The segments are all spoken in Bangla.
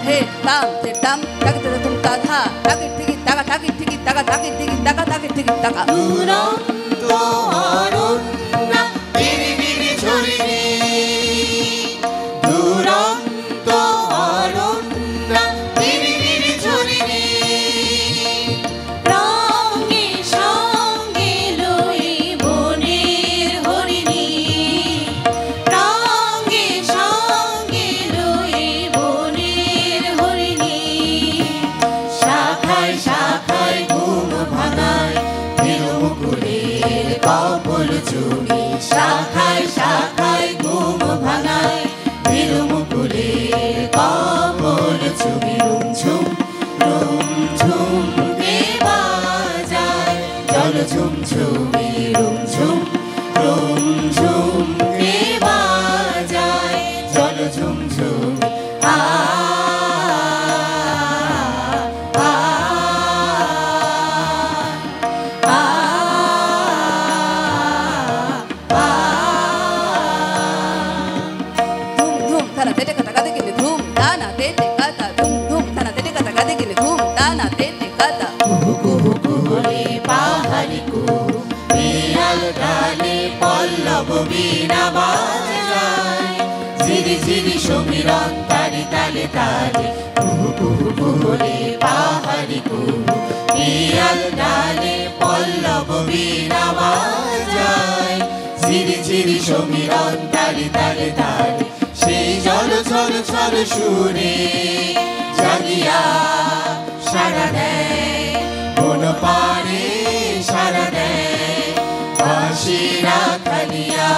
he tam te tam tak te tum ta tha tak tiki taka tak tiki taka tak tiki taka tak tiki taka দুরন্ত অরণ্য বিরি বিরি ঝরিণী দুরন্ত অরণ্য বিরি বিরি ঝরিণী রঙে সঙ্গে লই বনের হরিণী রঙে সঙ্গে লই বনের হরিণী শাখায় শাখায় ঘুম ভাঙায় তিরুমুকুরের কপল চুমি শাখায় শাখায় ঘুম ভাঙায় তিরুমুকুরের কপল চুমি রুমঝুম রুমঝুম কে বাজায় জল ঝুমঝুমি রুমঝুম রুমঝুম কে বাজায় জল ঝুমঝুমি বীণা বাজায় ঝিরি ঝিরি সমীরণ তালে তালে তালে কুহু কুহু কুহরে পাহাড়ি কুহু পিয়াল ডালে পল্লব বীণা বাজায় ঝিরি ঝিরি সমীরণ তালে তালে তালে সেই জল ছল ছল সুরে জাগিয়া সারা দেয় কোন পারে সারা দেয় বাঁশিরা খালিয়া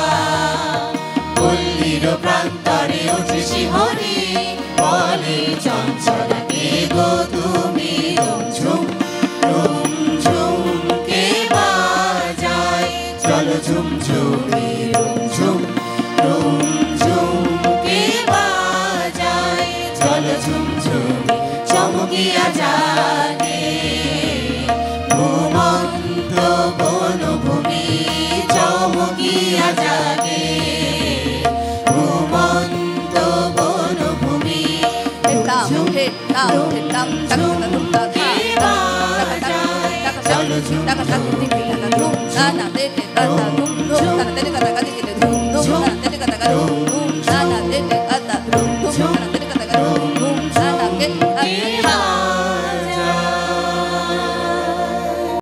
পল্লীর প্রান্তরে ওঠে শিহরি বলে চঞ্চল কে গো তুমি রুমঝুম রুমঝুম কে বাজায় চল ঝুমঝুমি রুমঝুম রুমঝুম কে বাজায় চল ঝুমঝুমি চমকিয়া জাগে ঘুমন্ত বনভূমি চমকিয়া জাগে ঘুমন্ত বনভূমি চল